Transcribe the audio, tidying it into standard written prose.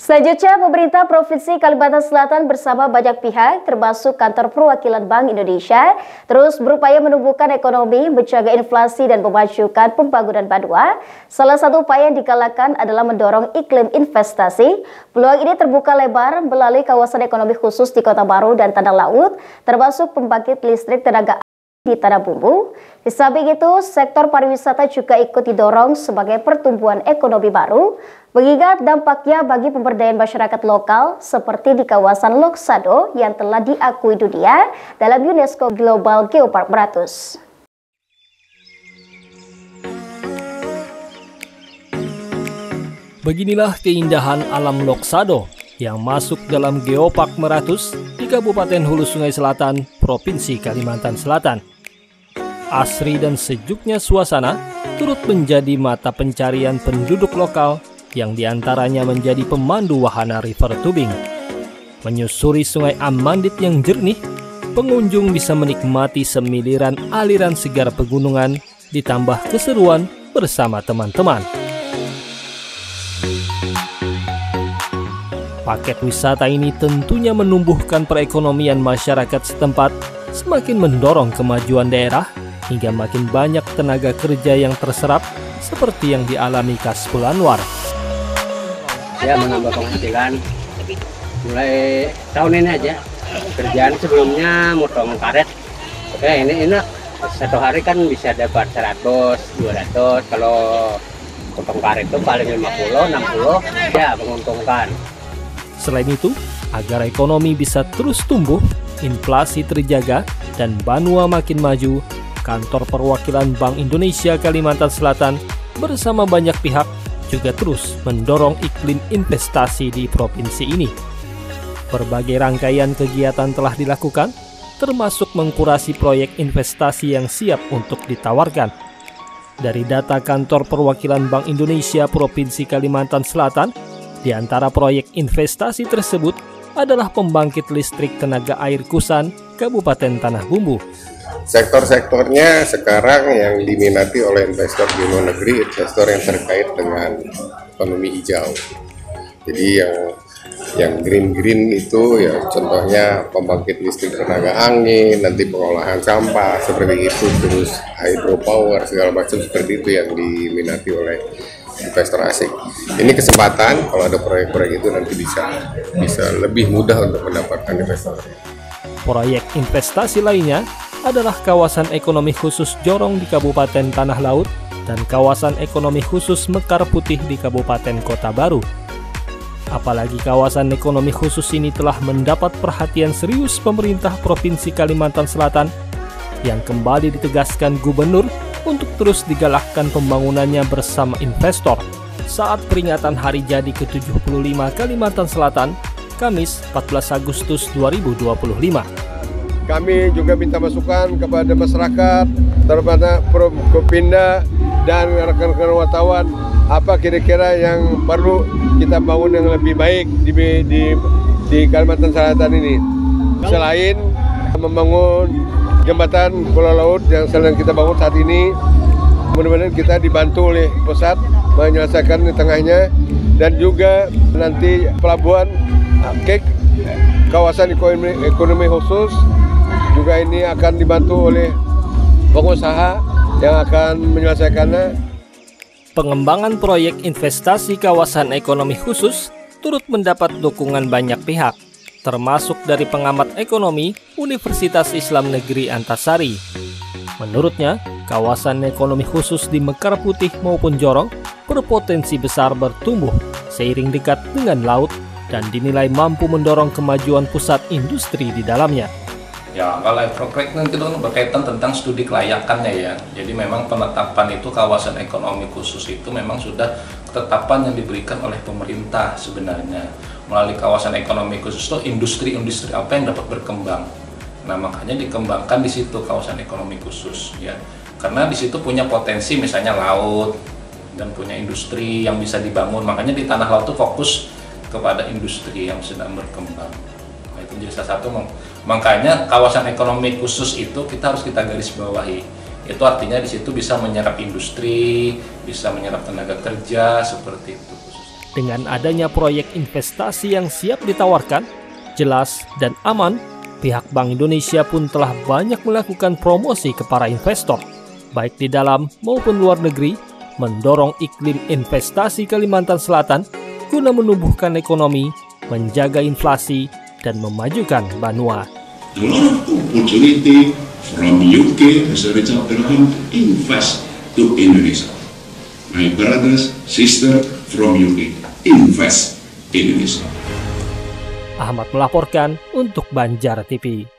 Selanjutnya, pemerintah Provinsi Kalimantan Selatan bersama banyak pihak, termasuk Kantor Perwakilan Bank Indonesia, terus berupaya menumbuhkan ekonomi, menjaga inflasi, dan memajukan pembangunan Banua. Salah satu upaya yang digalakan adalah mendorong iklim investasi. Peluang ini terbuka lebar melalui kawasan ekonomi khusus di Kota Baru dan Tanah Laut, termasuk pembangkit listrik tenaga di Tanah Bumbu. Di samping itu, sektor pariwisata juga ikut didorong sebagai pertumbuhan ekonomi baru, mengingat dampaknya bagi pemberdayaan masyarakat lokal seperti di kawasan Loksado yang telah diakui dunia dalam UNESCO Global Geopark Meratus. Beginilah keindahan alam Loksado yang masuk dalam Geopark Meratus di Kabupaten Hulu Sungai Selatan, Provinsi Kalimantan Selatan. Asri dan sejuknya suasana turut menjadi mata pencarian penduduk lokal yang diantaranya menjadi pemandu wahana river tubing. Menyusuri sungai Amandit yang jernih, pengunjung bisa menikmati semiliran aliran segar pegunungan ditambah keseruan bersama teman-teman. Paket wisata ini tentunya menumbuhkan perekonomian masyarakat setempat, semakin mendorong kemajuan daerah, hingga makin banyak tenaga kerja yang terserap seperti yang dialami Kasbul Anwar. Ya, menambah penghasilan. Mulai tahun ini aja. Kerjaan sebelumnya motong karet. Oke, ini satu hari kan bisa dapat 100, 200. Kalau potong karet itu paling 50, 60, ya menguntungkan. Selain itu, agar ekonomi bisa terus tumbuh, inflasi terjaga, dan Banua makin maju, Kantor Perwakilan Bank Indonesia Kalimantan Selatan bersama banyak pihak juga terus mendorong iklim investasi di provinsi ini. Berbagai rangkaian kegiatan telah dilakukan, termasuk mengkurasi proyek investasi yang siap untuk ditawarkan. Dari data Kantor Perwakilan Bank Indonesia Provinsi Kalimantan Selatan, di antara proyek investasi tersebut adalah pembangkit listrik tenaga air Kusan, Kabupaten Tanah Bumbu. Sektor-sektornya sekarang yang diminati oleh investor di luar negeri, investor yang terkait dengan ekonomi hijau. Jadi yang green itu ya contohnya pembangkit listrik tenaga angin, nanti pengolahan sampah seperti itu, terus hydropower segala macam seperti itu yang diminati oleh investor asing. Ini kesempatan kalau ada proyek-proyek itu nanti bisa lebih mudah untuk mendapatkan investor. Proyek investasi lainnya adalah kawasan ekonomi khusus Jorong di Kabupaten Tanah Laut dan kawasan ekonomi khusus Mekar Putih di Kabupaten Kota Baru. Apalagi kawasan ekonomi khusus ini telah mendapat perhatian serius pemerintah Provinsi Kalimantan Selatan yang kembali ditegaskan Gubernur untuk terus digalakkan pembangunannya bersama investor saat peringatan Hari Jadi ke-75 Kalimantan Selatan, Kamis 14 Agustus 2025. Kami juga minta masukan kepada masyarakat, terutama Kopinda dan rekan-rekan wartawan, apa kira-kira yang perlu kita bangun yang lebih baik di Kalimantan Selatan ini. Selain membangun jembatan Pulau Laut yang sedang kita bangun saat ini, mudah-mudahan kita dibantu oleh pusat menyelesaikan di tengahnya, dan juga nanti pelabuhan KEK, kawasan ekonomi khusus, juga ini akan dibantu oleh pengusaha yang akan menyelesaikannya. Pengembangan proyek investasi kawasan ekonomi khusus turut mendapat dukungan banyak pihak, termasuk dari pengamat ekonomi Universitas Islam Negeri Antasari. Menurutnya, kawasan ekonomi khusus di Mekar Putih maupun Jorong berpotensi besar bertumbuh seiring dekat dengan laut dan dinilai mampu mendorong kemajuan pusat industri di dalamnya. Ya, kalau proyek itu berkaitan tentang studi kelayakannya ya. Jadi memang penetapan itu kawasan ekonomi khusus itu memang sudah ketetapan yang diberikan oleh pemerintah sebenarnya. Melalui kawasan ekonomi khusus itu industri-industri apa yang dapat berkembang. Nah, makanya dikembangkan di situ kawasan ekonomi khusus ya. Karena di situ punya potensi misalnya laut dan punya industri yang bisa dibangun. Makanya di Tanah Laut itu fokus kepada industri yang sedang berkembang. Nah, itu jadi salah satu. Makanya kawasan ekonomi khusus itu kita garis bawahi. Itu artinya di situ bisa menyerap industri, bisa menyerap tenaga kerja seperti itu khususnya. Dengan adanya proyek investasi yang siap ditawarkan, jelas dan aman, pihak Bank Indonesia pun telah banyak melakukan promosi ke para investor, baik di dalam maupun luar negeri, mendorong iklim investasi Kalimantan Selatan guna menumbuhkan ekonomi, menjaga inflasi, dan memajukan Banua. A lot of opportunity from UK as a result of invest to Indonesia. My brothers, sister from UK, invest in Indonesia. Ahmad melaporkan untuk Banjar TV.